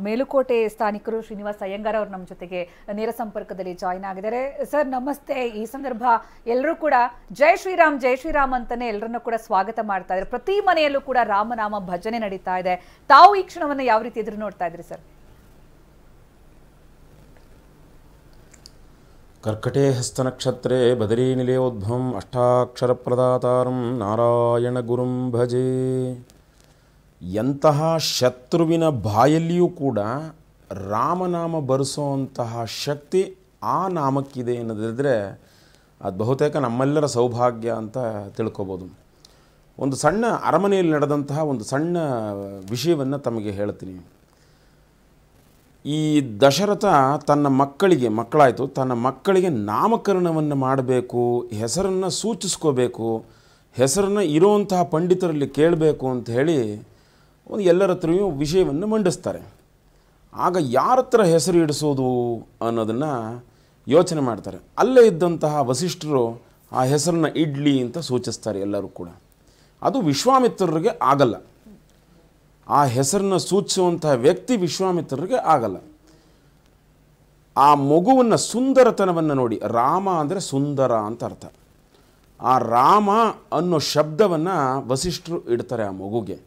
ಮೇಲುಕೋಟೆ ಸ್ಥಾನಿಕರು ಶ್ರೀನಿವಾಸ್ ಅಯ್ಯಂಗಾರ್ ಅವರು ನಮ್ಮ ಜೊತೆಗೆ ನೇರ ಸಂಪರ್ಕದಲ್ಲಿ ಜಾಯಿನ್ ಆಗಿದ್ದಾರೆ. ಸರ್ ನಮಸ್ತೆ. ಈ ಸಂದರ್ಭ ಎಲ್ಲರೂ ಕೂಡ ಜೈ ಶ್ರೀರಾಮ್ ಅಂತಾನೆ ಎಲ್ಲರನ್ನೂ ಕೂಡ ಸ್ವಾಗತ ಮಾಡ್ತಾ ಇದ್ದಾರೆ. ಪ್ರತಿ ಮನೆಯಲ್ಲೂ ಕೂಡ ರಾಮನಾಮ ಭಜನೆ ನಡೀತಾ ಇದೆ. ತಾವು ಈ ಕ್ಷಣವನ್ನ ಯಾವ ರೀತಿ ಎದುರು ನೋಡ್ತಾ ಇದ್ರಿ ಸರ್? ಕರ್ಕಟೇ ಹಸ್ತನಕ್ಷತ್ರೇ ಬದರೀ ನಿಲಯೋದ್ಭವಂ ಅಷ್ಟಾಕ್ಷರ ಪ್ರದಾತಾರಂ ನಾರಾಯಣ ಗುರುಂ ಭಜೆ. ಎಂತಹ ಶತ್ರುವಿನ ಬಾಯಲ್ಲಿಯೂ ಕೂಡ ರಾಮನಾಮ ಬರೆಸೋಂತಹ ಶಕ್ತಿ ಆ ನಾಮಕ್ಕಿದೆ ಅನ್ನೋದಿದ್ರೆ ಅದು ಬಹುತೇಕ ನಮ್ಮೆಲ್ಲರ ಸೌಭಾಗ್ಯ ಅಂತ ತಿಳ್ಕೊಬೋದು. ಒಂದು ಸಣ್ಣ ಅರಮನೆಯಲ್ಲಿ ನಡೆದಂತಹ ಒಂದು ಸಣ್ಣ ವಿಷಯವನ್ನು ತಮಗೆ ಹೇಳ್ತೀನಿ. ಈ ದಶರಥ ತನ್ನ ತನ್ನ ಮಕ್ಕಳಿಗೆ ನಾಮಕರಣವನ್ನು ಮಾಡಬೇಕು, ಹೆಸರನ್ನು ಸೂಚಿಸ್ಕೋಬೇಕು, ಹೆಸರನ್ನು ಇರುವಂತಹ ಪಂಡಿತರಲ್ಲಿ ಕೇಳಬೇಕು ಅಂತ ಹೇಳಿ ಒಂದು ಎಲ್ಲರ ಹತ್ರವೂ ವಿಷಯವನ್ನು ಮಂಡಿಸ್ತಾರೆ. ಆಗ ಯಾರ ಹತ್ರ ಹೆಸರು ಇಡಿಸೋದು ಅನ್ನೋದನ್ನು ಯೋಚನೆ ಮಾಡ್ತಾರೆ. ಅಲ್ಲೇ ಇದ್ದಂತಹ ವಸಿಷ್ಠರು ಆ ಹೆಸರನ್ನು ಇಡ್ಲಿ ಅಂತ ಸೂಚಿಸ್ತಾರೆ ಎಲ್ಲರೂ ಕೂಡ. ಅದು ವಿಶ್ವಾಮಿತ್ರರಿಗೆ ಆಗಲ್ಲ. ಆ ಹೆಸರನ್ನು ಸೂಚಿಸುವಂತಹ ವ್ಯಕ್ತಿ ವಿಶ್ವಾಮಿತ್ರರಿಗೆ ಆಗಲ್ಲ. ಆ ಮಗುವನ್ನು ಸುಂದರತನವನ್ನು ನೋಡಿ, ರಾಮ ಅಂದರೆ ಸುಂದರ ಅಂತ ಅರ್ಥ. ಆ ರಾಮ ಅನ್ನೋ ಶಬ್ದವನ್ನು ವಸಿಷ್ಠರು ಇಡ್ತಾರೆ ಆ ಮಗುಗೆ.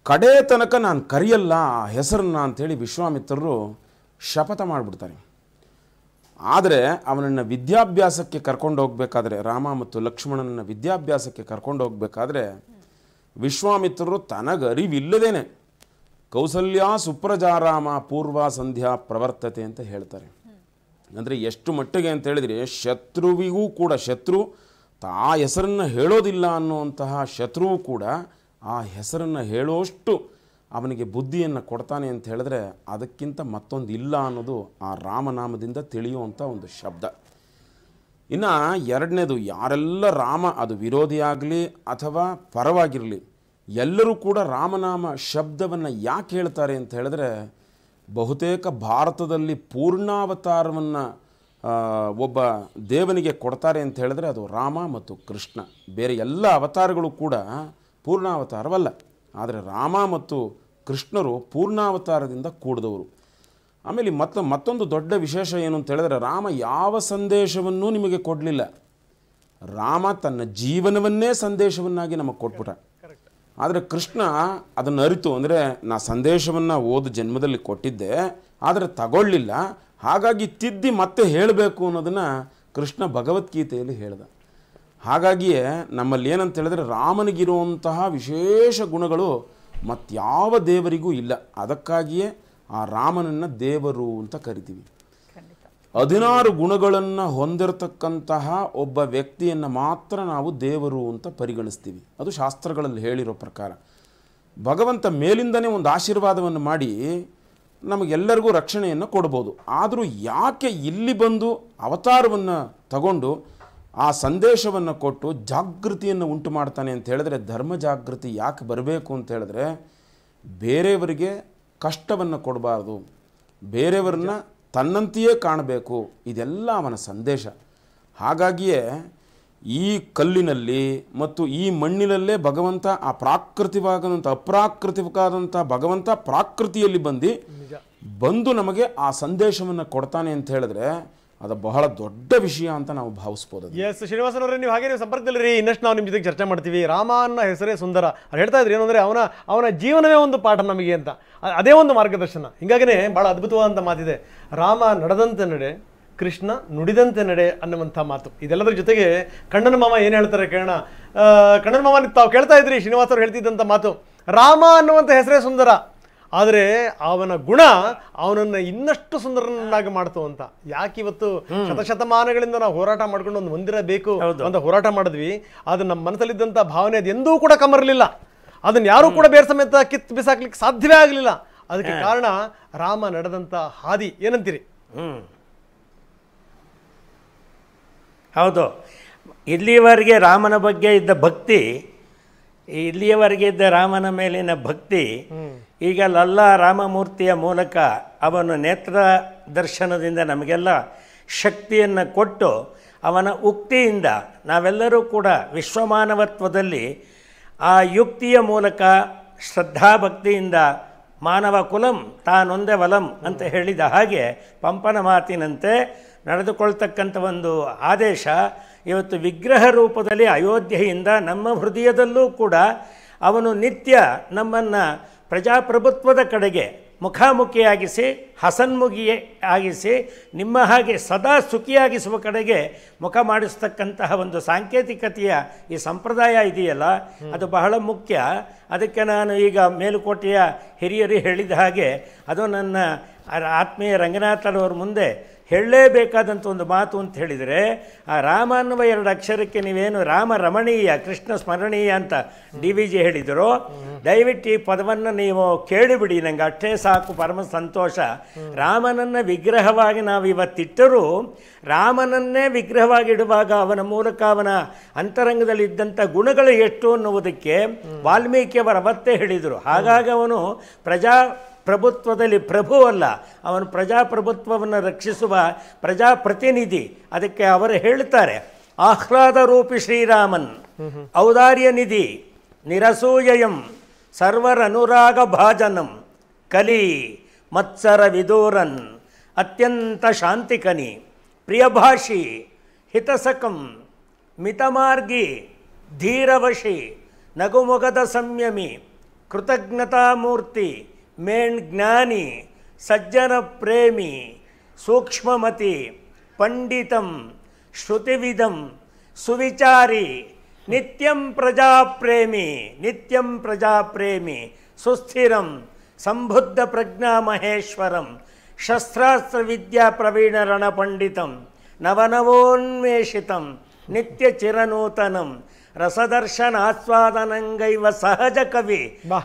ಕಡೇ ತನಕ ನಾನು ಕರೆಯಲ್ಲ ಆ ಹೆಸರನ್ನ ಅಂಥೇಳಿ ವಿಶ್ವಾಮಿತ್ರರು ಶಪಥ ಮಾಡಿಬಿಡ್ತಾರೆ. ಆದರೆ ಅವನನ್ನು ವಿದ್ಯಾಭ್ಯಾಸಕ್ಕೆ ಕರ್ಕೊಂಡು ಹೋಗಬೇಕಾದ್ರೆ, ರಾಮ ಮತ್ತು ಲಕ್ಷ್ಮಣನನ್ನು ವಿದ್ಯಾಭ್ಯಾಸಕ್ಕೆ ಕರ್ಕೊಂಡು ಹೋಗಬೇಕಾದ್ರೆ ವಿಶ್ವಾಮಿತ್ರರು ತನಗರಿವಿಲ್ಲದೇನೆ ಕೌಸಲ್ಯ ಸುಪ್ರಜಾರಾಮ ಪೂರ್ವ ಸಂಧ್ಯಾ ಪ್ರವರ್ತತೆ ಅಂತ ಹೇಳ್ತಾರೆ. ಅಂದರೆ ಎಷ್ಟು ಮಟ್ಟಿಗೆ ಅಂತ ಹೇಳಿದರೆ, ಶತ್ರುವಿಗೂ ಕೂಡ ಶತ್ರು ತಾ ಹೆಸರನ್ನು ಹೇಳೋದಿಲ್ಲ ಅನ್ನುವಂತಹ ಶತ್ರುವು ಕೂಡ ಆ ಹೆಸರನ್ನು ಹೇಳೋಷ್ಟು ಅವನಿಗೆ ಬುದ್ಧಿಯನ್ನು ಕೊಡ್ತಾನೆ ಅಂತ ಹೇಳಿದ್ರೆ ಅದಕ್ಕಿಂತ ಮತ್ತೊಂದು ಇಲ್ಲ ಅನ್ನೋದು ಆ ರಾಮನಾಮದಿಂದ ತಿಳಿಯುವಂಥ ಒಂದು ಶಬ್ದ. ಇನ್ನು ಎರಡನೇದು, ಯಾರೆಲ್ಲ ರಾಮ ಅದು ವಿರೋಧಿಯಾಗಲಿ ಅಥವಾ ಪರವಾಗಿರಲಿ ಎಲ್ಲರೂ ಕೂಡ ರಾಮನಾಮ ಶಬ್ದವನ್ನು ಯಾಕೆ ಹೇಳ್ತಾರೆ ಅಂತ ಹೇಳಿದ್ರೆ, ಬಹುತೇಕ ಭಾರತದಲ್ಲಿ ಪೂರ್ಣಾವತಾರವನ್ನು ಒಬ್ಬ ದೇವನಿಗೆ ಕೊಡ್ತಾರೆ ಅಂತ ಹೇಳಿದ್ರೆ ಅದು ರಾಮ ಮತ್ತು ಕೃಷ್ಣ. ಬೇರೆ ಎಲ್ಲ ಅವತಾರಗಳು ಕೂಡ ಪೂರ್ಣಾವತಾರವಲ್ಲ. ಆದರೆ ರಾಮ ಮತ್ತು ಕೃಷ್ಣರು ಪೂರ್ಣಾವತಾರದಿಂದ ಕೂಡಿದವರು. ಆಮೇಲೆ ಮತ್ತೊಂದು ದೊಡ್ಡ ವಿಶೇಷ ಏನು ಅಂತ ಹೇಳಿದ್ರೆ, ರಾಮ ಯಾವ ಸಂದೇಶವನ್ನೂ ನಿಮಗೆ ಕೊಡಲಿಲ್ಲ. ರಾಮ ತನ್ನ ಜೀವನವನ್ನೇ ಸಂದೇಶವನ್ನಾಗಿ ನಮಗೆ ಕೊಟ್ಬಿಟ್ಟ. ಆದರೆ ಕೃಷ್ಣ ಅದನ್ನು ಅರಿತು, ಅಂದರೆ ನಾ ಸಂದೇಶವನ್ನು ಓದು ಜನ್ಮದಲ್ಲಿ ಕೊಟ್ಟಿದ್ದೆ ಆದರೆ ತಗೊಳ್ಳಿಲ್ಲ, ಹಾಗಾಗಿ ತಿದ್ದಿ ಮತ್ತೆ ಹೇಳಬೇಕು ಅನ್ನೋದನ್ನು ಕೃಷ್ಣ ಭಗವದ್ಗೀತೆಯಲ್ಲಿ ಹೇಳ್ದ. ಹಾಗಾಗಿಯೇ ನಮ್ಮಲ್ಲಿ ಏನಂತ ಹೇಳಿದ್ರೆ, ರಾಮನಿಗಿರುವಂತಹ ವಿಶೇಷ ಗುಣಗಳು ಮತ್ಯಾವ ದೇವರಿಗೂ ಇಲ್ಲ. ಅದಕ್ಕಾಗಿಯೇ ಆ ರಾಮನನ್ನು ದೇವರು ಅಂತ ಕರಿತೀವಿ. 16 ಗುಣಗಳನ್ನು ಹೊಂದಿರತಕ್ಕಂತಹ ಒಬ್ಬ ವ್ಯಕ್ತಿಯನ್ನು ಮಾತ್ರ ನಾವು ದೇವರು ಅಂತ ಪರಿಗಣಿಸ್ತೀವಿ. ಅದು ಶಾಸ್ತ್ರಗಳಲ್ಲಿ ಹೇಳಿರೋ ಪ್ರಕಾರ. ಭಗವಂತ ಮೇಲಿಂದನೇ ಒಂದು ಆಶೀರ್ವಾದವನ್ನು ಮಾಡಿ ನಮಗೆಲ್ಲರಿಗೂ ರಕ್ಷಣೆಯನ್ನು ಕೊಡ್ಬೋದು. ಆದರೂ ಯಾಕೆ ಇಲ್ಲಿ ಬಂದು ಅವತಾರವನ್ನು ತಗೊಂಡು ಆ ಸಂದೇಶವನ್ನು ಕೊಟ್ಟು ಜಾಗೃತಿಯನ್ನು ಉಂಟು ಮಾಡ್ತಾನೆ ಅಂತ ಹೇಳಿದ್ರೆ, ಧರ್ಮ ಜಾಗೃತಿ ಯಾಕೆ ಬರಬೇಕು ಅಂತ ಹೇಳಿದ್ರೆ, ಬೇರೆಯವರಿಗೆ ಕಷ್ಟವನ್ನು ಕೊಡಬಾರ್ದು, ಬೇರೆಯವರನ್ನ ತನ್ನಂತೆಯೇ ಕಾಣಬೇಕು, ಇದೆಲ್ಲ ಅವನ ಸಂದೇಶ. ಹಾಗಾಗಿಯೇ ಈ ಕಲ್ಲಿನಲ್ಲಿ ಮತ್ತು ಈ ಮಣ್ಣಿನಲ್ಲೇ ಭಗವಂತ ಆ ಅಪ್ರಾಕೃತಿಕವಾದಂಥ ಭಗವಂತ ಪ್ರಾಕೃತಿಯಲ್ಲಿ ಬಂದು ನಮಗೆ ಆ ಸಂದೇಶವನ್ನು ಕೊಡ್ತಾನೆ ಅಂತ ಹೇಳಿದ್ರೆ ಅದು ಬಹಳ ದೊಡ್ಡ ವಿಷಯ ಅಂತ ನಾವು ಭಾವಿಸ್ಬೋದು. ಎಸ್ ಶ್ರೀನಿವಾಸನವರೇ, ನೀವು ಹಾಗೆ ನೀವು ಸಂಪರ್ಕದಲ್ಲಿ ರೀ. ಇನ್ನಷ್ಟು ನಾವು ನಿಮ್ಮ ಜೊತೆಗೆ ಚರ್ಚೆ ಮಾಡ್ತೀವಿ. ರಾಮ ಅನ್ನೋ ಹೆಸರೇ ಸುಂದರ. ಅದು ಹೇಳ್ತಾ ಇದ್ರಿ ಏನಂದರೆ ಅವನ ಜೀವನವೇ ಒಂದು ಪಾಠ ನಮಗೆ ಅಂತ, ಅದೇ ಒಂದು ಮಾರ್ಗದರ್ಶನ. ಹೀಗಾಗಿನೇ ಭಾಳ ಅದ್ಭುತವಾದಂಥ ಮಾತಿದೆ, ರಾಮ ನಡೆದಂತೆ ನಡೆ, ಕೃಷ್ಣ ನುಡಿದಂತೆ ನಡೆ ಅನ್ನುವಂಥ ಮಾತು. ಇದೆಲ್ಲದರ ಜೊತೆಗೆ ಕಣ್ಣನ ಮಾಮ ಏನು ಹೇಳ್ತಾರೆ ಕೇಳೋಣ. ಕಣ್ಣನ ಮಾಮ ತಾವು ಕೇಳ್ತಾ ಇದ್ರಿ ಶ್ರೀನಿವಾಸರು ಹೇಳ್ತಿದ್ದಂಥ ಮಾತು, ರಾಮ ಅನ್ನುವಂಥ ಹೆಸರೇ ಸುಂದರ, ಆದರೆ ಅವನ ಗುಣ ಅವನನ್ನು ಇನ್ನಷ್ಟು ಸುಂದರನಾಗಿ ಮಾಡ್ತು ಅಂತ. ಯಾಕೆ ಇವತ್ತು ಶತಶತಮಾನಗಳಿಂದ ನಾವು ಹೋರಾಟ ಮಾಡ್ಕೊಂಡು ಒಂದು ಮಂದಿರ ಬೇಕು ಅಂತ ಹೋರಾಟ ಮಾಡಿದ್ವಿ. ಅದು ನಮ್ಮ ಮನಸ್ಸಲ್ಲಿದ್ದಂಥ ಭಾವನೆ ಅದು ಎಂದೂ ಕೂಡ ಕಮ್ಮರಲಿಲ್ಲ. ಅದನ್ನ ಯಾರೂ ಕೂಡ ಬೇರೆ ಸಮೇತ ಕಿತ್ತು ಬಿಸಾಕ್ಲಿಕ್ಕೆ ಸಾಧ್ಯವೇ ಆಗಲಿಲ್ಲ. ಅದಕ್ಕೆ ಕಾರಣ ರಾಮ ನಡೆದಂಥ ಹಾದಿ. ಏನಂತೀರಿ? ಹೌದು. ಇಲ್ಲಿಯವರೆಗೆ ರಾಮನ ಬಗ್ಗೆ ಇದ್ದ ಭಕ್ತಿ, ಇಲ್ಲಿಯವರೆಗೆ ಇದ್ದ ರಾಮನ ಮೇಲಿನ ಭಕ್ತಿ ಈಗ ಲಲ್ಲಾ ರಾಮಮೂರ್ತಿಯ ಮೂಲಕ ಅವನ ನೇತ್ರ ದರ್ಶನದಿಂದ ನಮಗೆಲ್ಲ ಶಕ್ತಿಯನ್ನು ಕೊಟ್ಟು ಅವನ ಉಕ್ತಿಯಿಂದ ನಾವೆಲ್ಲರೂ ಕೂಡ ವಿಶ್ವಮಾನವತ್ವದಲ್ಲಿ ಆ ಯುಕ್ತಿಯ ಮೂಲಕ ಶ್ರದ್ಧಾಭಕ್ತಿಯಿಂದ ಮಾನವ ಕುಲಂ ತಾನೊಂದೇ ವಲಂ ಅಂತ ಹೇಳಿದ ಹಾಗೆ ಪಂಪನ ಮಾತಿನಂತೆ ನಡೆದುಕೊಳ್ತಕ್ಕಂಥ ಒಂದು ಆದೇಶ ಇವತ್ತು ವಿಗ್ರಹ ರೂಪದಲ್ಲಿ ಅಯೋಧ್ಯೆಯಿಂದ ನಮ್ಮ ಹೃದಯದಲ್ಲೂ ಕೂಡ ಅವನು ನಿತ್ಯ ನಮ್ಮನ್ನು ಪ್ರಜಾಪ್ರಭುತ್ವದ ಕಡೆಗೆ ಮುಖಾಮುಖಿಯಾಗಿಸಿ ಹಸನ್ಮುಖಿಯಾಗಿಸಿ ನಿಮ್ಮ ಹಾಗೆ ಸದಾ ಸುಖಿಯಾಗಿಸುವ ಕಡೆಗೆ ಮುಖ ಮಾಡಿಸ್ತಕ್ಕಂತಹ ಒಂದು ಸಾಂಕೇತಿಕತೆಯ ಈ ಸಂಪ್ರದಾಯ ಇದೆಯಲ್ಲ, ಅದು ಬಹಳ ಮುಖ್ಯ. ಅದಕ್ಕೆ ನಾನು ಈಗ ಮೇಲುಕೋಟೆಯ ಹಿರಿಯರು ಹೇಳಿದ ಹಾಗೆ ಅದು ನನ್ನ ಆತ್ಮೀಯ ರಂಗನಾಥರವ್ರ ಮುಂದೆ ಹೇಳಲೇಬೇಕಾದಂಥ ಒಂದು ಮಾತು ಅಂತ ಹೇಳಿದರೆ, ಆ ರಾಮ ಅನ್ನುವ 2 ಅಕ್ಷರಕ್ಕೆ ನೀವೇನು ರಾಮ ರಮಣೀಯ ಕೃಷ್ಣ ಸ್ಮರಣೀಯ ಅಂತ DVG ಹೇಳಿದರು, ದಯವಿಟ್ಟು ಈ ಪದವನ್ನು ನೀವು ಕೇಳಿಬಿಡಿ, ನನಗೆ ಅಷ್ಟೇ ಸಾಕು, ಪರಮ ಸಂತೋಷ. ರಾಮನನ್ನು ವಿಗ್ರಹವಾಗಿ ನಾವು ಇವತ್ತಿಟ್ಟರೂ ರಾಮನನ್ನೇ ವಿಗ್ರಹವಾಗಿ ಇಡುವಾಗ ಅವನ ಮೂಲಕ ಅವನ ಅಂತರಂಗದಲ್ಲಿದ್ದಂಥ ಗುಣಗಳು ಎಷ್ಟು ಅನ್ನುವುದಕ್ಕೆ ವಾಲ್ಮೀಕಿಯವರ ಅವತ್ತೇ ಹೇಳಿದರು. ಹಾಗಾಗಿ ಅವನು ಪ್ರಭುತ್ವದಲ್ಲಿ ಪ್ರಭು ಅಲ್ಲ, ಅವನು ಪ್ರಜಾಪ್ರಭುತ್ವವನ್ನು ರಕ್ಷಿಸುವ ಪ್ರಜಾಪ್ರತಿನಿಧಿ. ಅದಕ್ಕೆ ಅವರು ಹೇಳ್ತಾರೆ, ಆಹ್ಲಾದ ರೂಪಿ ಶ್ರೀರಾಮನ್ ಔದಾರ್ಯ ನಿಧಿ ನಿರಸೂಯಂ ಸರ್ವರನುರಾಗ ಭಾಜನಂ ಕಲಿ ಮತ್ಸರ ವಿದೂರನ್ ಅತ್ಯಂತ ಶಾಂತಿಕನಿ ಪ್ರಿಯಭಾಷಿ ಹಿತಸಕಂ ಮಿತಮಾರ್ಗಿ ಧೀರವಶಿ ನಗುಮೊಗದ ಸಂಯಮಿ ಕೃತಜ್ಞತಾಮೂರ್ತಿ ಮೇಣ್ ಜ್ಞಾನಿ ಸಜ್ಜನ ಪ್ರೇಮಿ ಸೂಕ್ಷ್ಮಮತಿ ಪಂಡಿತಂ ಶ್ರುತಿವಿದಂ ಸುವಿಚಾರಿ ನಿತ್ಯಂ ಪ್ರಜಾಪ್ರೇಮಿ ಸುಸ್ಥಿರಂ ಸಂಬುದ್ಧ ಪ್ರಜ್ಞಾ ಮಹೇಶ್ವರಂ ಶಸ್ತ್ರಾಸ್ತ್ರ ವಿದ್ಯಾ ಪ್ರವೀಣ ರಣಪಂಡಿತಂ ನವನವೋನ್ಮೇಷಿತಂ ನಿತ್ಯ ಚಿರನೂತನಂ ರಸದರ್ಶನ ಆಸ್ವಾದನಂಗೈವ ಸಹಜ ಕವಿ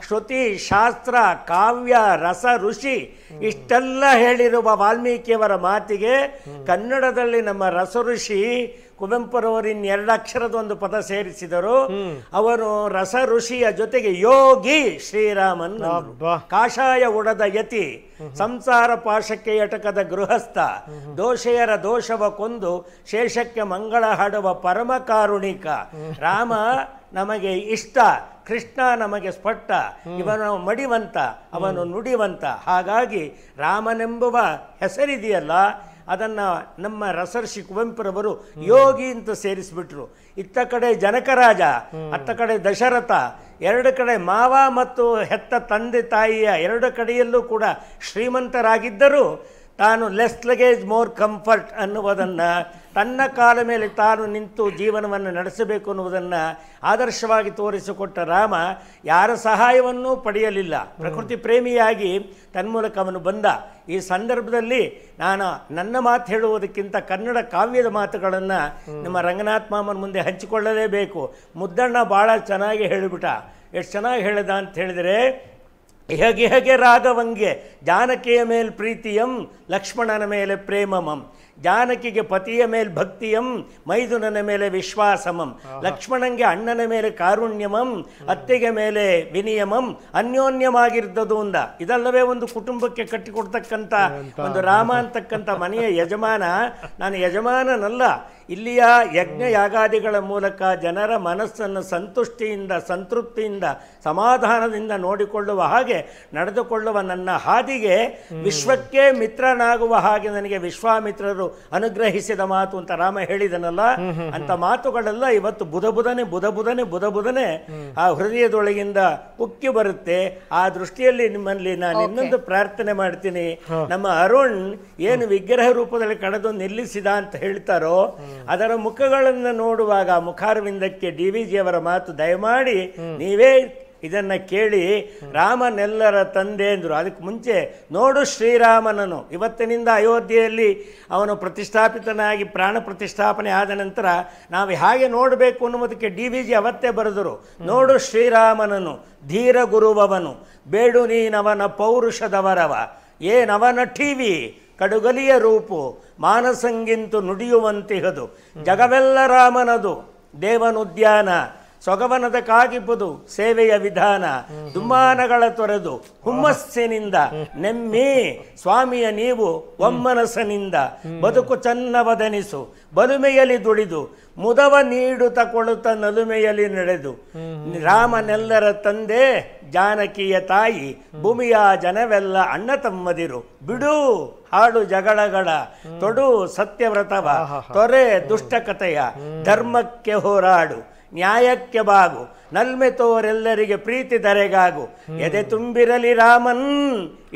ಶ್ರುತಿ ಶಾಸ್ತ್ರ ಕಾವ್ಯ ರಸ ಋಷಿ ಇಷ್ಟೆಲ್ಲ ಹೇಳಿರುವ ವಾಲ್ಮೀಕಿಯವರ ಮಾತಿಗೆ ಕನ್ನಡದಲ್ಲಿ ನಮ್ಮ ರಸ ಋಷಿ ಕುವೆಂಪುರವರಿನ್ 2 ಅಕ್ಷರದ ಒಂದು ಪದ ಸೇರಿಸಿದರು. ಅವನು ರಸ ಋಷಿಯ ಜೊತೆಗೆ ಯೋಗಿ ಶ್ರೀರಾಮನ್, ಕಾಷಾಯ ಉಡದ ಯತಿ, ಸಂಸಾರ ಪಾಶಕ್ಕೆ ಎಟಕದ ಗೃಹಸ್ಥ, ದೋಷೆಯರ ದೋಷವ ಕೊಂದು ಶೇಷಕ್ಕೆ ಮಂಗಳ ಹಾಡುವ ಪರಮ ಕಾರುಣಿಕ. ರಾಮ ನಮಗೆ ಇಷ್ಟ, ಕೃಷ್ಣ ನಮಗೆ ಸ್ಪಷ್ಟ, ಇವನು ಮಡಿವಂತ, ಅವನು ನುಡಿವಂತ. ಹಾಗಾಗಿ ರಾಮನೆಂಬುವ ಹೆಸರಿದೆಯಲ್ಲ, ಅದನ್ನು ನಮ್ಮ ರಸರ್ಷಿ ಕುವೆಂಪುರವರು ಯೋಗಿ ಅಂತ ಸೇರಿಸಿಬಿಟ್ರು. ಇತ್ತ ಕಡೆ ಜನಕರಾಜ, ಅತ್ತ ಕಡೆ ದಶರಥ, 2 ಕಡೆ ಮಾವ ಮತ್ತು ಹೆತ್ತ ತಂದೆ ತಾಯಿಯ 2 ಕಡೆಯಲ್ಲೂ ಕೂಡ ಶ್ರೀಮಂತರಾಗಿದ್ದರೂ ತಾನು ಲೆಸ್ ಲಗೇಜ್ ಮೋರ್ ಕಂಫರ್ಟ್ ಅನ್ನುವುದನ್ನು, ತನ್ನ ಕಾಲ ಮೇಲೆ ತಾನು ನಿಂತು ಜೀವನವನ್ನು ನಡೆಸಬೇಕು ಅನ್ನುವುದನ್ನು ಆದರ್ಶವಾಗಿ ತೋರಿಸಿಕೊಟ್ಟ ರಾಮ ಯಾರ ಸಹಾಯವನ್ನೂ ಪಡೆಯಲಿಲ್ಲ. ಪ್ರಕೃತಿ ಪ್ರೇಮಿಯಾಗಿ ತನ್ಮೂಲಕ ಅವನು ಬಂದ. ಈ ಸಂದರ್ಭದಲ್ಲಿ ನಾನು ನನ್ನ ಮಾತು ಹೇಳುವುದಕ್ಕಿಂತ ಕನ್ನಡ ಕಾವ್ಯದ ಮಾತುಗಳನ್ನು ನಿಮ್ಮ ರಂಗನಾಥ್ ಮಾಮನ ಮುಂದೆ ಹಂಚಿಕೊಳ್ಳಲೇಬೇಕು. ಮುದ್ದಣ್ಣ ಭಾಳ ಚೆನ್ನಾಗಿ ಹೇಳಿಬಿಟ್ಟ. ಎಷ್ಟು ಚೆನ್ನಾಗಿ ಹೇಳಿದ ಅಂತ ಹೇಳಿದರೆ, ಇಹಗೆ ರಾಘವಂಗೆ ಜಾನಕಿಯ ಮೇಲೆ ಪ್ರೀತಿಯಂ ಲಕ್ಷ್ಮಣನ ಮೇಲೆ ಪ್ರೇಮಮಂ, ಜಾನಕಿಗೆ ಪತಿಯ ಮೇಲೆ ಭಕ್ತಿಯಂ ಮೈದುನನ ಮೇಲೆ ವಿಶ್ವಾಸಮಂ, ಲಕ್ಷ್ಮಣಂಗೆ ಅಣ್ಣನ ಮೇಲೆ ಕಾರುಣ್ಯಮಂ ಅತ್ತೆಗೆ ಮೇಲೆ ವಿನಿಯಮಂ ಅನ್ಯೋನ್ಯವಾಗಿರ್ದದು ಅಂದ. ಇದಲ್ಲವೇ ಒಂದು ಕುಟುಂಬಕ್ಕೆ ಕಟ್ಟಿಕೊಡ್ತಕ್ಕಂಥ ಒಂದು ರಾಮ ಅಂತಕ್ಕಂಥ ಮನೆಯ ಯಜಮಾನ. ನಾನು ಯಜಮಾನನಲ್ಲ, ಇಲ್ಲಿಯ ಯಜ್ಞ ಯಾಗಾದಿಗಳ ಮೂಲಕ ಜನರ ಮನಸ್ಸನ್ನು ಸಂತುಷ್ಟಿಯಿಂದ ಸಂತೃಪ್ತಿಯಿಂದ ಸಮಾಧಾನದಿಂದ ನೋಡಿಕೊಳ್ಳುವ ಹಾಗೆ ನಡೆದುಕೊಳ್ಳುವ ನನ್ನ ಹಾದಿಗೆ ವಿಶ್ವಕ್ಕೆ ಮಿತ್ರನಾಗುವ ಹಾಗೆ ನನಗೆ ವಿಶ್ವಾಮಿತ್ರರು ಅನುಗ್ರಹಿಸಿದ ಮಾತು ಅಂತ ರಾಮ ಹೇಳಿದನಲ್ಲ. ಅಂತ ಮಾತುಗಳೆಲ್ಲ ಇವತ್ತು ಬುಧಬುಧನೆ ಆ ಹೃದಯದೊಳಗಿಂದ ಉಕ್ಕಿ ಬರುತ್ತೆ. ಆ ದೃಷ್ಟಿಯಲ್ಲಿ ನಿಮ್ಮಲ್ಲಿ ನಾನು ಇನ್ನೊಂದು ಪ್ರಾರ್ಥನೆ ಮಾಡ್ತೀನಿ. ನಮ್ಮ ಅರುಣ್ ಏನು ವಿಗ್ರಹ ರೂಪದಲ್ಲಿ ಕಳೆದು ನಿಲ್ಲಿಸಿದ ಅಂತ ಹೇಳ್ತಾರೋ, ಅದರ ಮುಖಗಳನ್ನು ನೋಡುವಾಗ ಮುಖಾರವಿಂದಕ್ಕೆ DVG ಅವರ ಮಾತು ದಯಮಾಡಿ ನೀವೇ ಇದನ್ನು ಕೇಳಿ. ರಾಮನೆಲ್ಲರ ತಂದೆ ಅಂದರು. ಅದಕ್ಕೆ ಮುಂಚೆ ನೋಡು ಶ್ರೀರಾಮನನು. ಇವತ್ತಿನಿಂದ ಅಯೋಧ್ಯೆಯಲ್ಲಿ ಅವನು ಪ್ರತಿಷ್ಠಾಪಿತನಾಗಿ ಪ್ರಾಣ ಪ್ರತಿಷ್ಠಾಪನೆ ಆದ ನಂತರ ನಾವು ಹಾಗೆ ನೋಡಬೇಕು ಅನ್ನುವುದಕ್ಕೆ DVG ಅವತ್ತೇ ಬರೆದರು. ನೋಡು ಶ್ರೀರಾಮನನು ಧೀರ ಗುರುವವನು, ಬೇಡು ನೀನವನ ಪೌರುಷದವರವ, ಏನವನ ಟಿವಿ ಕಡುಗಲಿಯ ರೂಪು ಮಾನಸಂಗಿಂತು ನುಡಿಯುವಂತಿಹದು, ಜಗವೆಲ್ಲ ರಾಮನದು ದೇವನುದ್ಯಾನ, ಸೊಗವನದ ಕಾಗಿಪುದು ಸೇವೆಯ ವಿಧಾನ, ದುಮ್ಮಾನಗಳ ತೊರೆದು ಹುಮ್ಮಸ್ಸಿನಿಂದ ನೆಮ್ಮಿ ಸ್ವಾಮಿಯ ನೀವು ಒಮ್ಮನಸನಿಂದ, ಬದುಕು ಚನ್ನವದನಿಸು ಬಲುಮೆಯಲ್ಲಿ ದುಡಿದು ಮುದವ ನೀಡುತ್ತ ಕೊಳುತ್ತ ನಲುಮೆಯಲ್ಲಿ ನಡೆದು, ರಾಮನೆಲ್ಲರ ತಂದೆ ಜಾನಕಿಯ ತಾಯಿ, ಭೂಮಿಯ ಜನವೆಲ್ಲ ಅಣ್ಣ ತಮ್ಮದಿರು, ಬಿಡು ಹಾಡು ಜಗಳಗಳ, ತೊಡು ಸತ್ಯವ್ರತವ, ತೊರೆ ದುಷ್ಟಕತೆಯ, ಧರ್ಮಕ್ಕೆ ಹೋರಾಡು, ನ್ಯಾಯಕ್ಕೆ ಬಾಗು, ನಲ್ಮೆ ತೋರೆಲ್ಲರಿಗೆ ಪ್ರೀತಿ ಧರೆಗಾಗು, ಎದೆ ತುಂಬಿರಲಿ ರಾಮನ್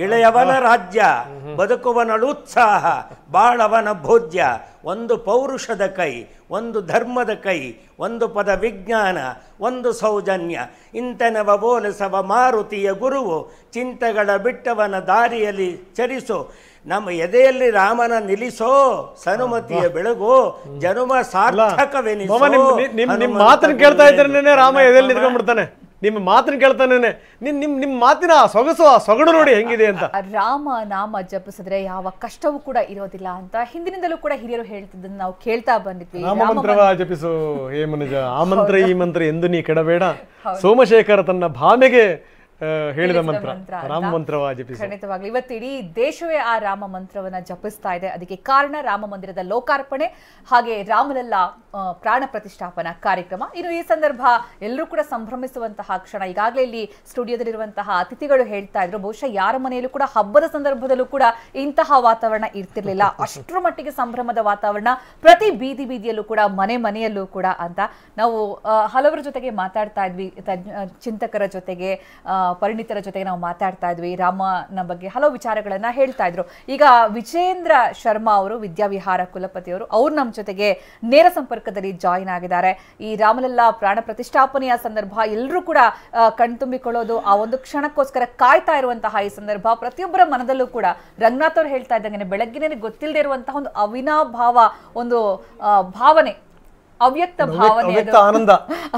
ಇಳೆಯವನ ರಾಜ್ಯ, ಬದುಕುವನಳು ಉತ್ಸಾಹ, ಬಾಳವನ ಭೋಜ್ಯ, ಒಂದು ಪೌರುಷದ ಕೈ, ಒಂದು ಧರ್ಮದ ಕೈ, ಒಂದು ಪದ ವಿಜ್ಞಾನ, ಒಂದು ಸೌಜನ್ಯ, ಇಂತನವ ಬೋಲಿಸವ ಮಾರುತಿಯ ಗುರುವು, ಚಿಂತೆಗಳ ಬಿಟ್ಟವನ ದಾರಿಯಲ್ಲಿ ಚರಿಸು, ನಮ್ಮ ಎದೆಯಲ್ಲಿ ರಾಮನ ನಿಲ್ಲಿಸೋ, ಸನುಮತಿಯ ಬೆಳಗು, ಜನುಮ ಸಾರ್ಥಕವೆನಿಸೋ. ನಿಮ್ಮ ಮಾತನ್ನು ಕೇಳ್ತಾ ಇದ್ರೆ ರಾಮ ಎದೆಯಲ್ಲಿ ನಿಂತ್ಕೊಂಡ್ಬಿಡ್ತಾನೆ. ನಿಮ್ಮ ಮಾತನ್ನು ಕೇಳ್ತಾನೆ, ನಿಮ್ಮ ಮಾತಿನ ಸೊಗಸು, ಆ ಸೊಗಡು ನೋಡಿ ಹೆಂಗಿದೆ ಅಂತ. ರಾಮ ನಾಮ ಜಪಿಸಿದ್ರೆ ಯಾವ ಕಷ್ಟವೂ ಕೂಡ ಇರೋದಿಲ್ಲ ಅಂತ ಹಿಂದಿನಿಂದಲೂ ಕೂಡ ಹಿರಿಯರು ಹೇಳ್ತಿದ್ದನ್ನು ನಾವು ಕೇಳ್ತಾ ಬಂದಿದ್ವಿ. ರಾಮ ಮಂತ್ರವ ಜಪಿಸು ಹೇ ಮನುಜ, ಆ ಮಂತ್ರ ಈ ಮಂತ್ರ ಎಂದು ನೀ ಕೆಡಬೇಡ, ಸೋಮಶೇಖರ ತನ್ನ ಭಾಮೆಗೆ ಹೇಳಿದ ಮಂತ್ರ ರಾಮ ಮಂತ್ರವ ಜಪಿಸು. ಖಂಡಿತವಾಗ್ಲಿ ಇವತ್ತು ಇಡೀ ದೇಶವೇ ಆ ರಾಮ ಮಂತ್ರವನ್ನ ಜಪಿಸ್ತಾ ಇದೆ. ಅದಕ್ಕೆ ಕಾರಣ ರಾಮ ಮಂದಿರದ ಲೋಕಾರ್ಪಣೆ, ಹಾಗೆ ರಾಮಲಲ್ಲ ಪ್ರಾಣ ಪ್ರತಿಷ್ಠಾಪನಾ ಕಾರ್ಯಕ್ರಮ. ಇನ್ನು ಈ ಸಂದರ್ಭ ಎಲ್ಲರೂ ಕೂಡ ಸಂಭ್ರಮಿಸುವಂತಹ ಕ್ಷಣ. ಈಗಾಗಲೇ ಇಲ್ಲಿ ಸ್ಟುಡಿಯೋದಲ್ಲಿರುವಂತಹ ಅತಿಥಿಗಳು ಹೇಳ್ತಾ ಇದ್ರು, ಬಹುಶಃ ಯಾರ ಮನೆಯಲ್ಲೂ ಕೂಡ ಹಬ್ಬದ ಸಂದರ್ಭದಲ್ಲೂ ಕೂಡ ಇಂತಹ ವಾತಾವರಣ ಇರ್ತಿರ್ಲಿಲ್ಲ, ಅಷ್ಟರ ಮಟ್ಟಿಗೆ ಸಂಭ್ರಮದ ವಾತಾವರಣ ಪ್ರತಿ ಬೀದಿ ಬೀದಿಯಲ್ಲೂ ಕೂಡ, ಮನೆ ಮನೆಯಲ್ಲೂ ಕೂಡ ಅಂತ. ನಾವು ಹಲವರ ಜೊತೆಗೆ ಮಾತಾಡ್ತಾ ಇದ್ವಿ, ಚಿಂತಕರ ಜೊತೆಗೆ, ಪರಿಣಿತರ ಜೊತೆಗೆ ನಾವು ಮಾತಾಡ್ತಾ ಇದ್ವಿ. ರಾಮನ ಬಗ್ಗೆ ಹಲವು ವಿಚಾರಗಳನ್ನ ಹೇಳ್ತಾ ಇದ್ರು. ಈಗ ವಿಜೇಂದ್ರ ಶರ್ಮಾ ಅವರು, ವಿದ್ಯಾವಿಹಾರ ಕುಲಪತಿಯವರು, ಅವ್ರು ನಮ್ಮ ಜೊತೆಗೆ ನೇರ ಸಂಪರ್ಕದಲ್ಲಿ ಜಾಯಿನ್ ಆಗಿದ್ದಾರೆ. ಈ ರಾಮಲಲ್ಲ ಪ್ರಾಣ ಪ್ರತಿಷ್ಠಾಪನೆಯ ಸಂದರ್ಭ ಎಲ್ಲರೂ ಕೂಡ ಕಣ್ತುಂಬಿಕೊಳ್ಳೋದು, ಆ ಒಂದು ಕ್ಷಣಕ್ಕೋಸ್ಕರ ಕಾಯ್ತಾ ಇರುವಂತಹ ಈ ಸಂದರ್ಭ ಪ್ರತಿಯೊಬ್ಬರ ಮನದಲ್ಲೂ ಕೂಡ. ರಂಗನಾಥ್ ಅವರು ಹೇಳ್ತಾ ಇದ್ದಂಗೆ ಬೆಳಗ್ಗಿನೇ ಗೊತ್ತಿಲ್ಲದೆ ಇರುವಂತಹ ಒಂದು ಅವಿನಾಭಾವ, ಒಂದು ಭಾವನೆ, ಅವ್ಯಕ್ತ ಭಾವನೆ,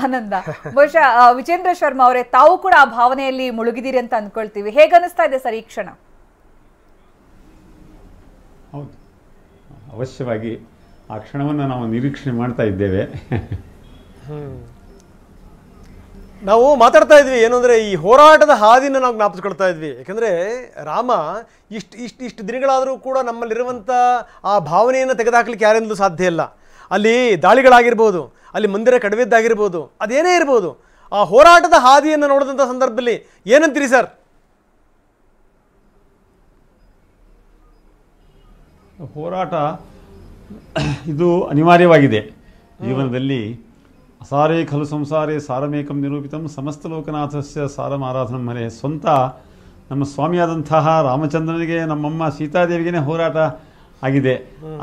ಆನಂದ. ಬಹುಶಃ ವಿಜೇಂದ್ರ ಶರ್ಮಾ ಅವರೇ, ತಾವು ಕೂಡ ಆ ಭಾವನೆಯಲ್ಲಿ ಮುಳುಗಿದ್ದೀರಿ ಅಂತ ಅಂದ್ಕೊಳ್ತೀವಿ. ಹೇಗನ್ನಿಸ್ತಾ ಇದೆ ಸರ್ ಈ ಕ್ಷಣ? ಹೌದು, ಅವಶ್ಯವಾಗಿ ಆ ಕ್ಷಣವನ್ನು ನಾವು ನಿರೀಕ್ಷಣೆ ಮಾಡ್ತಾ ಇದ್ದೇವೆ. ನಾವು ಮಾತಾಡ್ತಾ ಇದ್ವಿ ಏನು ಅಂದರೆ, ಈ ಹೋರಾಟದ ಹಾದಿನ ನಾವು ಜ್ಞಾಪಿಸ್ಕೊಳ್ತಾ ಇದ್ವಿ. ಯಾಕಂದರೆ ರಾಮ ಇಷ್ಟು ದಿನಗಳಾದರೂ ಕೂಡ ನಮ್ಮಲ್ಲಿರುವಂಥ ಆ ಭಾವನೆಯನ್ನು ತೆಗೆದುಹಾಕ್ಲಿಕ್ಕೆ ಯಾರಿಂದಲೂ ಸಾಧ್ಯ ಇಲ್ಲ. ಅಲ್ಲಿ ದಾಳಿಗಳಾಗಿರ್ಬೋದು, ಅಲ್ಲಿ ಮಂದಿರ ಕಡಿಮೆದ್ದಾಗಿರ್ಬೋದು, ಅದೇನೇ ಇರ್ಬೋದು, ಆ ಹೋರಾಟದ ಹಾದಿಯನ್ನು ನೋಡಿದಂಥ ಸಂದರ್ಭದಲ್ಲಿ ಏನಂತೀರಿ ಸರ್? ಹೋರಾಟ ಇದು ಅನಿವಾರ್ಯವಾಗಿದೆ ಜೀವನದಲ್ಲಿ. ಅಸಾರೇ ಖಲು ಸಂಸಾರೇ ಸಾರಮೇಕಂ ನಿರೂಪಿತಂ ಸಮಸ್ತ ಲೋಕನಾಥಸ್ಯ ಸಾರಮಾರಾಧನಂ ಮನೆ. ಸ್ವಂತ ನಮ್ಮ ಸ್ವಾಮಿಯಾದಂತಹ ರಾಮಚಂದ್ರನಿಗೆ, ನಮ್ಮಮ್ಮ ಸೀತಾದೇವಿಗೆ ಹೋರಾಟ ಆಗಿದೆ.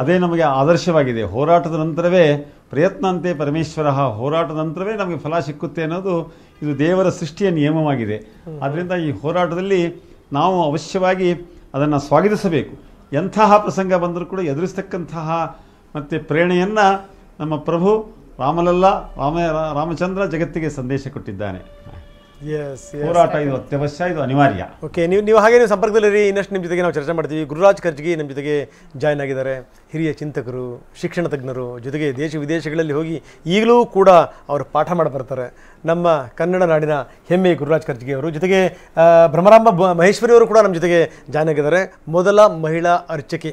ಅದೇ ನಮಗೆ ಆದರ್ಶವಾಗಿದೆ. ಹೋರಾಟದ ನಂತರವೇ ಪ್ರಯತ್ನ ಅಂತೆ ಪರಮೇಶ್ವರ, ಹೋರಾಟದ ನಂತರವೇ ನಮಗೆ ಫಲ ಸಿಕ್ಕುತ್ತೆ ಅನ್ನೋದು ಇದು ದೇವರ ಸೃಷ್ಟಿಯ ನಿಯಮವಾಗಿದೆ. ಆದ್ದರಿಂದ ಈ ಹೋರಾಟದಲ್ಲಿ ನಾವು ಅವಶ್ಯವಾಗಿ ಅದನ್ನು ಸ್ವಾಗತಿಸಬೇಕು. ಎಂತಹ ಪ್ರಸಂಗ ಬಂದರೂ ಕೂಡ ಎದುರಿಸ್ತಕ್ಕಂತಹ ಮತ್ತು ಪ್ರೇರಣೆಯನ್ನು ನಮ್ಮ ಪ್ರಭು ರಾಮಲಲ್ಲ ರಾಮಚಂದ್ರ ಜಗತ್ತಿಗೆ ಸಂದೇಶ ಕೊಟ್ಟಿದ್ದಾನೆ. ಹೋರಾಟ ಇದು ಅತ್ಯವಶ್ಯ, ಇದು ಅನಿವಾರ್ಯ. ಓಕೆ, ನೀವು ಹಾಗೆ ನೀವು ಸಂಪರ್ಕದಲ್ಲಿರಿ. ಇನ್ನಷ್ಟು ನಿಮ್ಮ ಜೊತೆಗೆ ನಾವು ಚರ್ಚೆ ಮಾಡ್ತೀವಿ. ಗುರುರಾಜ್ ಕರ್ಜಗಿ ನಮ್ಮ ಜೊತೆಗೆ ಜಾಯ್ನ್ ಆಗಿದ್ದಾರೆ. ಹಿರಿಯ ಚಿಂತಕರು, ಶಿಕ್ಷಣ ತಜ್ಞರು, ಜೊತೆಗೆ ದೇಶ ವಿದೇಶಗಳಲ್ಲಿ ಹೋಗಿ ಈಗಲೂ ಕೂಡ ಅವರು ಪಾಠ ಮಾಡಿ ಬರ್ತಾರೆ. ನಮ್ಮ ಕನ್ನಡ ನಾಡಿನ ಹೆಮ್ಮೆ ಗುರುರಾಜ್ ಕರ್ಜಗಿ ಅವರು. ಜೊತೆಗೆ ಭ್ರಮರಾಂಬ ಮಹೇಶ್ವರಿ ಅವರು ಕೂಡ ನಮ್ಮ ಜೊತೆಗೆ ಜಾಯ್ನ್ ಆಗಿದ್ದಾರೆ. ಮೊದಲ ಮಹಿಳಾ ಅರ್ಚಕಿ